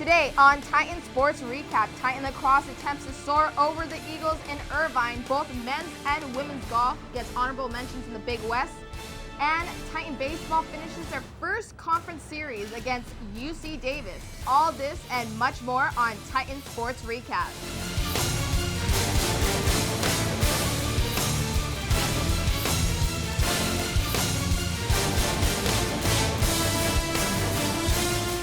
Today on Titan Sports Recap, Titan Lacrosse attempts to soar over the Eagles in Irvine. Both men's and women's golf gets honorable mentions in the Big West. And Titan Baseball finishes their first conference series against UC Davis. All this and much more on Titan Sports Recap.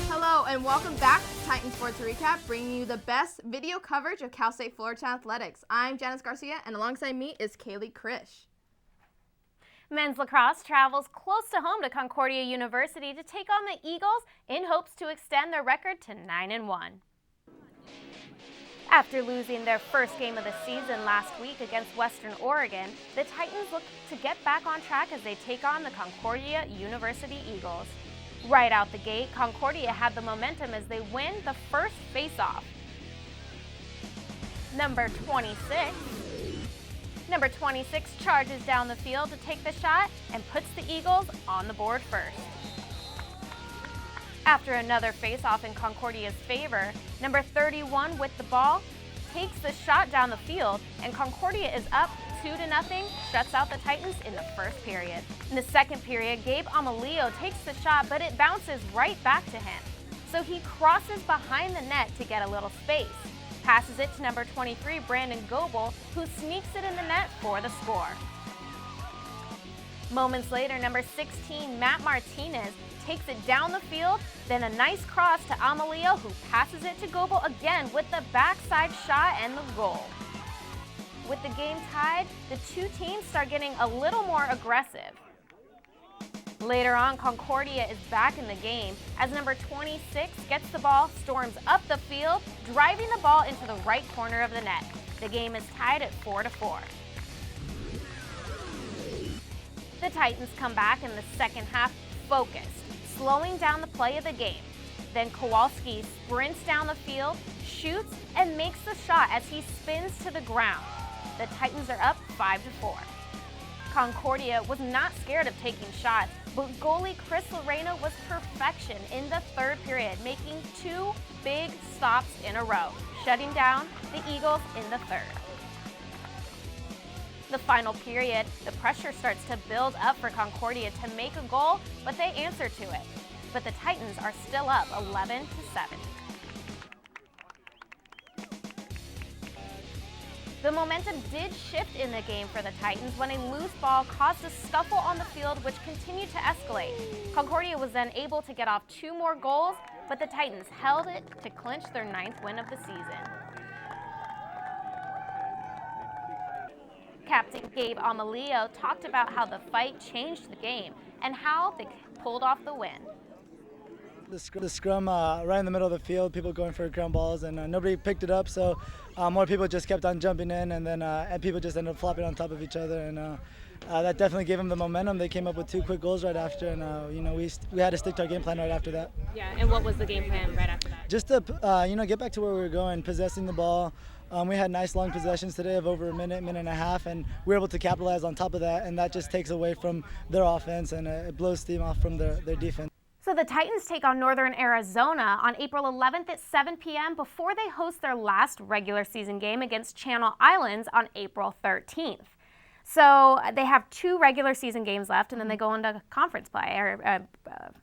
Hello and welcome back to Titan Sports Recap, bringing you the best video coverage of Cal State Fullerton athletics. I'm JANICE GARCIA, and alongside me is KRISH. Men's lacrosse travels close to home to Concordia University to take on the Eagles in hopes to extend their record to 9-1. After losing their first game of the season last week against Western Oregon, the Titans look to get back on track as they take on the Concordia University Eagles. Right out the gate, Concordia had the momentum as they win the first face-off. Number 26 charges down the field to take the shot and puts the Eagles on the board first. After another face-off in Concordia's favor, number 31 with the ball takes the shot down the field, and Concordia is up 2-0, shuts out the Titans in the first period. In the second period, Gabe Amelio takes the shot, but it bounces right back to him. So he crosses behind the net to get a little space. Passes it to number 23, Brandon Goebel, who sneaks it in the net for the score. Moments later, number 16, Matt Martinez, takes it down the field, then a nice cross to Amelio, who passes it to Goebel again with the backside shot and the goal. With the game tied, the two teams start getting a little more aggressive. Later on, Concordia is back in the game as number 26 gets the ball, storms up the field, driving the ball into the right corner of the net. The game is tied at 4-4. The Titans come back in the second half focused, slowing down the play of the game. Then Kowalski sprints down the field, shoots, and makes the shot as he spins to the ground. The Titans are up 5-4. Concordia was not scared of taking shots, but goalie Chris Lorena was perfection in the third period, making two big stops in a row, shutting down the Eagles in the third. The final period, the pressure starts to build up for Concordia to make a goal, but they answer to it. But the Titans are still up 11-7. The momentum did shift in the game for the Titans when a loose ball caused a scuffle on the field, which continued to escalate. Concordia was then able to get off two more goals, but the Titans held it to clinch their 9th win of the season. Captain Gabe Amelio talked about how the fight changed the game and how they pulled off the win. The scrum right in the middle of the field, people going for ground balls, and nobody picked it up, so more people just kept on jumping in, and then and people just ended up flopping on top of each other, and that definitely gave them the momentum. They came up with two quick goals right after, and we had to stick to our game plan right after that. Yeah, and what was the game plan right after that? Just to get back to where we were going, possessing the ball. We had nice long possessions today of over a minute and a half, and we were able to capitalize on top of that, and that just takes away from their offense, and it blows steam off from their defense. So the Titans take on Northern Arizona on April 11th at 7 p.m. before they host their last regular season game against Channel Islands on April 13th. So they have two regular season games left, and then they go into conference play or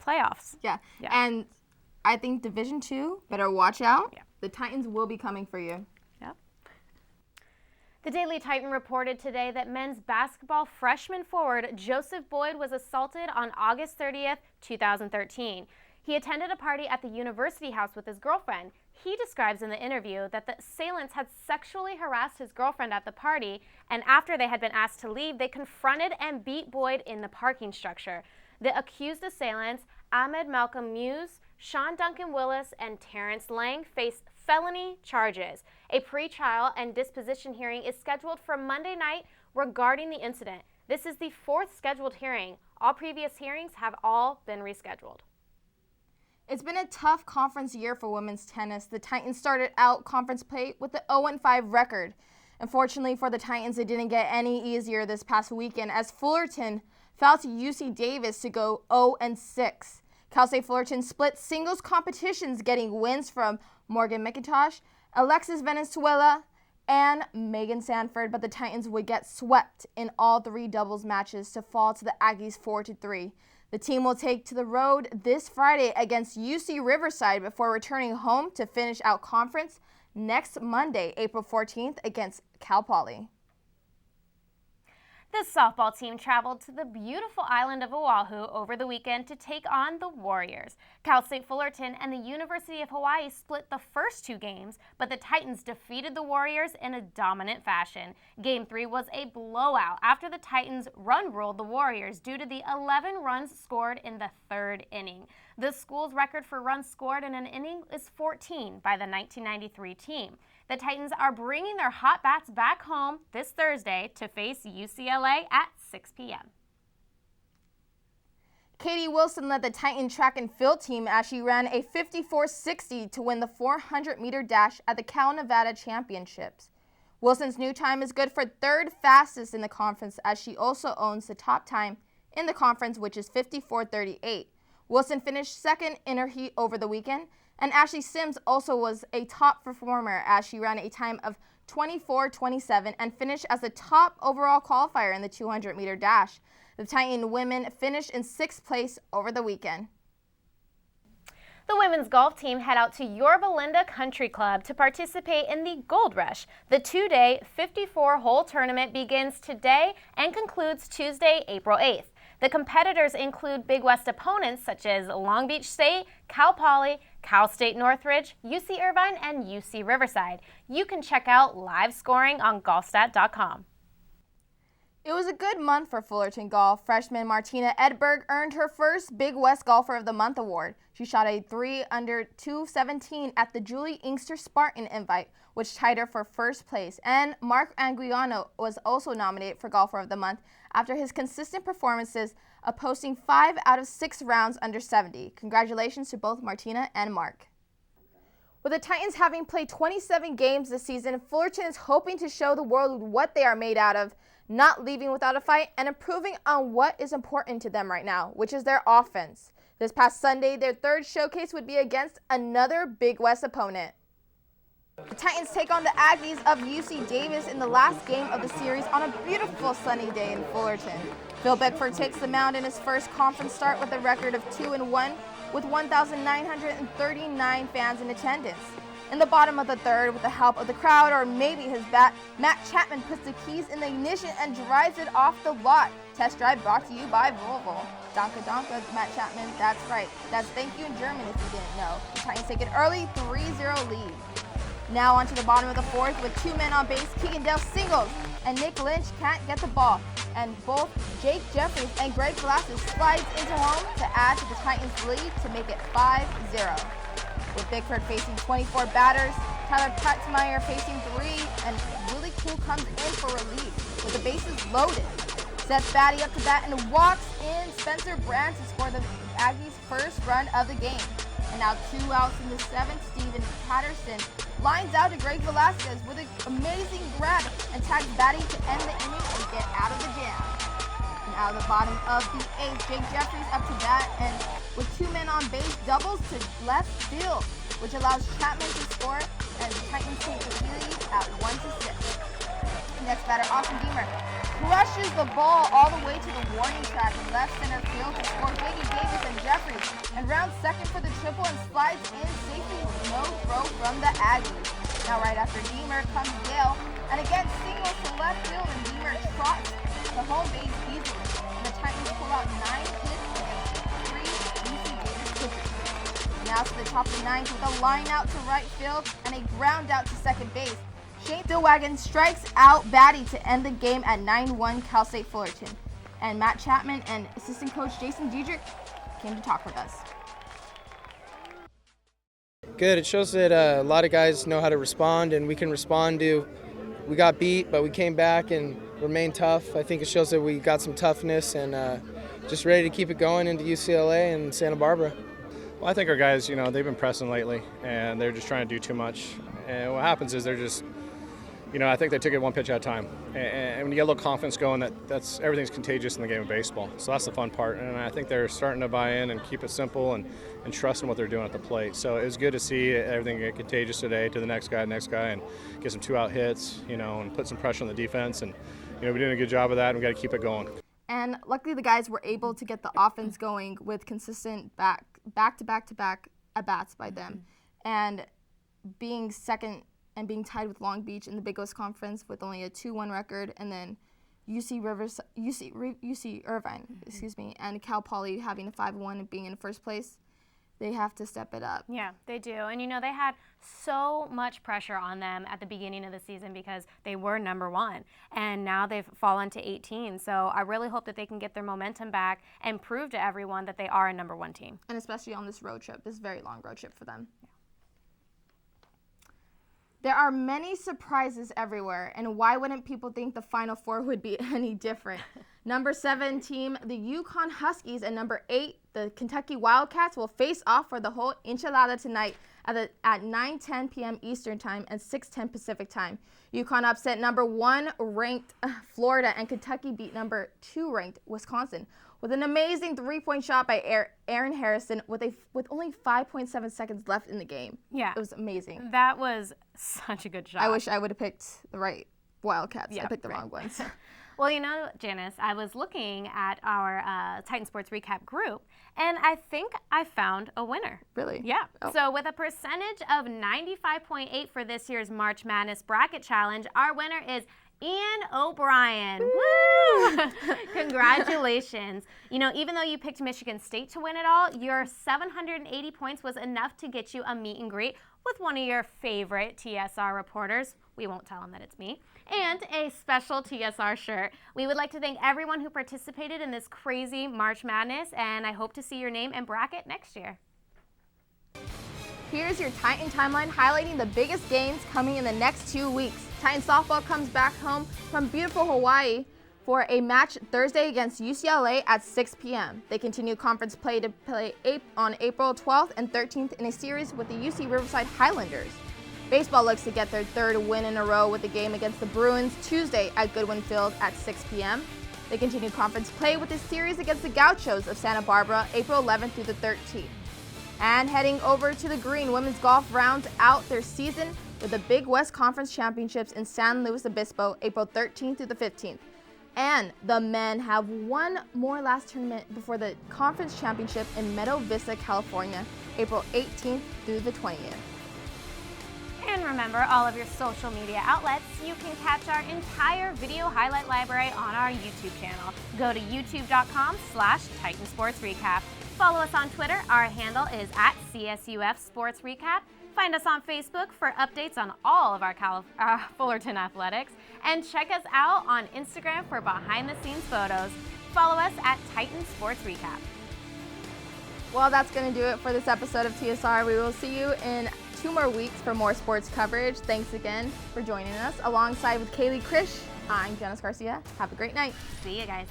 playoffs. Yeah, and I think Division II, better watch out. Yeah. The Titans will be coming for you. The Daily Titan reported today that men's basketball freshman forward Joseph Boyd was assaulted on August 30th, 2013. He attended a party at the University House with his girlfriend. He describes in the interview that the assailants had sexually harassed his girlfriend at the party, and after they had been asked to leave, they confronted and beat Boyd in the parking structure. The accused assailants, Ahmed Malcolm Muse, Sean Duncan Willis, and Terrence Lang, faced felony charges. A pre-trial and disposition hearing is scheduled for Monday night regarding the incident. This is the 4th scheduled hearing. All previous hearings have all been rescheduled. It's been a tough conference year for women's tennis. The Titans started out conference play with the 0-5 record. Unfortunately for the Titans, it didn't get any easier this past weekend as Fullerton fell to UC Davis to go 0-6. Cal State Fullerton split singles competitions, getting wins from Morgan McIntosh, Alexis Venezuela, and Megan Sanford, but the Titans would get swept in all 3 doubles matches to fall to the Aggies 4-3. The team will take to the road this Friday against UC Riverside before returning home to finish out conference next Monday, April 14th against Cal Poly. The softball team traveled to the beautiful island of Oahu over the weekend to take on the Warriors. Cal State Fullerton and the University of Hawaii split the first 2 games, but the Titans defeated the Warriors in a dominant fashion. Game 3 was a blowout after the Titans run-ruled the Warriors due to the 11 runs scored in the 3rd inning. The school's record for runs scored in an inning is 14 by the 1993 team. The Titans are bringing their hot bats back home this Thursday to face UCLA at 6 p.m. Katie Wilson led the Titan track and field team as she ran a 54.60 to win the 400-meter dash at the Cal Nevada Championships. Wilson's new time is good for 3rd fastest in the conference, as she also owns the top time in the conference, which is 54.38. Wilson finished 2nd in her heat over the weekend, and Ashley Sims also was a top performer as she ran a time of 24.27 and finished as the top overall qualifier in the 200-meter dash. The Titan women finished in 6th place over the weekend. The women's golf team head out to Yorba Linda Country Club to participate in the Gold Rush. The 2-day, 54-hole tournament begins today and concludes Tuesday, April 8th. The competitors include Big West opponents such as Long Beach State, Cal Poly, Cal State Northridge, UC Irvine, and UC Riverside. You can check out live scoring on golfstat.com. It was a good month for Fullerton golf. Freshman Martina Edberg earned her first Big West Golfer of the Month award. She shot a 3 under 217 at the Julie Inkster Spartan Invite, which tied her for first place. And Mark Anguiano was also nominated for Golfer of the Month after his consistent performances of posting 5 out of 6 rounds under 70. Congratulations to both Martina and Mark. With the Titans having played 27 games this season, Fullerton is hoping to show the world what they are made out of, not leaving without a fight, and improving on what is important to them right now, which is their offense. This past Sunday, their 3rd showcase would be against another Big West opponent. The Titans take on the Aggies of UC Davis in the last game of the series on a beautiful sunny day in Fullerton. Phil Beckford takes the mound in his first conference start with a record of 2-1 with 1,939 fans in attendance. In the bottom of the 3rd, with the help of the crowd or maybe his bat, Matt Chapman puts the keys in the ignition and drives it off the lot. Test drive brought to you by Volvo. Danke, danke, Matt Chapman. That's right. That's thank you in German if you didn't know. The Titans take an early 3-0 lead. Now on to the bottom of the 4th with 2 men on base. Keegan Dale singles and Nick Lynch can't get the ball. And both Jake Jeffries and Greg Velasquez slides into home to add to the Titans' lead to make it 5-0. With Bickford facing 24 batters, Tyler Pratzmeyer facing 3, and Willie Cool comes in for relief with the bases loaded. Sets Batty up to bat and walks in Spencer Brand to score the Aggies' first run of the game. And now 2 outs in the 7th, Steven Patterson lines out to Greg Velasquez with an amazing grab and tags Batty to end the inning and get out of the jam. And out of the bottom of the 8th, Jake Jeffries up to bat and with 2 men on base, doubles to left field, which allows Chapman to score, and the Titans take the lead at 1-6. Next batter, Austin Deemer crushes the ball all the way to the warning track in left center field to score Biggie Davis and Jeffries, and rounds 2nd for the triple and slides in safely with no throw from the Aggies. Now right after Deemer comes Dale, and again singles to left field, and Deemer trots the home base easily. And the Titans pull out 9 hits against 3 UC Davis pitchers. Now to the top of the 9th with a line out to right field and a ground out to second base. Shane Stillwagon strikes out Batty to end the game at 9-1 Cal State Fullerton. And Matt Chapman and assistant coach Jason Diedrich came to talk with us. Good. It shows that a lot of guys know how to respond, and we can respond to, we got beat, but we came back and remained tough. I think it shows that we got some toughness and just ready to keep it going into UCLA and Santa Barbara. Well, I think our guys, they've been pressing lately, and they're just trying to do too much. And what happens is they're just I think they took it one pitch at a time. And when you get a little confidence going, that's everything's contagious in the game of baseball. So that's the fun part. And I think they're starting to buy in and keep it simple and trust in what they're doing at the plate. So it was good to see everything get contagious today to the next guy, and get some 2-out hits, and put some pressure on the defense. And, we're doing a good job of that, and we've got to keep it going. And luckily the guys were able to get the offense going with consistent back-to-back at-bats by them. And being second and being tied with Long Beach in the Big West Conference with only a 2-1 record, and then UC Irvine, and Cal Poly having a 5-1 and being in first place, they have to step it up. Yeah, they do. And they had so much pressure on them at the beginning of the season because they were number 1, and now they've fallen to 18. So I really hope that they can get their momentum back and prove to everyone that they are a number 1 team. And especially on this road trip, this very long road trip for them. Yeah. There are many surprises everywhere, and why wouldn't people think the Final Four would be any different? Number 7 team, the Yukon Huskies, and number 8, the Kentucky Wildcats, will face off for the whole enchilada tonight at 9:10 p.m. Eastern Time and 6:10 Pacific Time. Yukon upset number 1 ranked Florida, and Kentucky beat number 2 ranked Wisconsin with an amazing 3-point shot by Aaron Harrison with only 5.7 seconds left in the game. Yeah. It was amazing. That was such a good shot. I wish I would have picked the right Wildcats. Yeah, I picked the wrong ones. Well, Janice, I was looking at our Titan Sports Recap group, and I think I found a winner. Really? Yeah. Oh. So with a percentage of 95.8 for this year's March Madness Bracket Challenge, our winner is Ian O'Brien. Woo! Congratulations. Even though you picked Michigan State to win it all, your 780 points was enough to get you a meet and greet with one of your favorite TSR reporters. We won't tell them that it's me. And a special TSR shirt. We would like to thank everyone who participated in this crazy March Madness, and I hope to see your name and bracket next year. Here's your Titan timeline highlighting the biggest games coming in the next 2 weeks. Titan softball comes back home from beautiful Hawaii for a match Thursday against UCLA at 6 p.m. They continue conference play on April 12th and 13th in a series with the UC Riverside Highlanders. Baseball looks to get their 3rd win in a row with a game against the Bruins Tuesday at Goodwin Field at 6 p.m. They continue conference play with a series against the Gauchos of Santa Barbara April 11th through the 13th. And heading over to the green, women's golf rounds out their season with the Big West Conference Championships in San Luis Obispo April 13th through the 15th. And the men have one more last tournament before the conference championship in Meadow Vista, California, April 18th through the 20th. And remember, all of your social media outlets, you can catch our entire video highlight library on our YouTube channel. Go to youtube.com/TitanSportsRecap. Follow us on Twitter. Our handle is @CSUF Sports Recap. Find us on Facebook for updates on all of our Fullerton athletics. And check us out on Instagram for behind-the-scenes photos. Follow us @Titan Sports Recap. Well, that's going to do it for this episode of TSR. We will see you in 2 more weeks for more sports coverage. Thanks again for joining us. Alongside with KALEIGH, KRISH, I'm JANICE GARCIA. Have a great night. See you guys.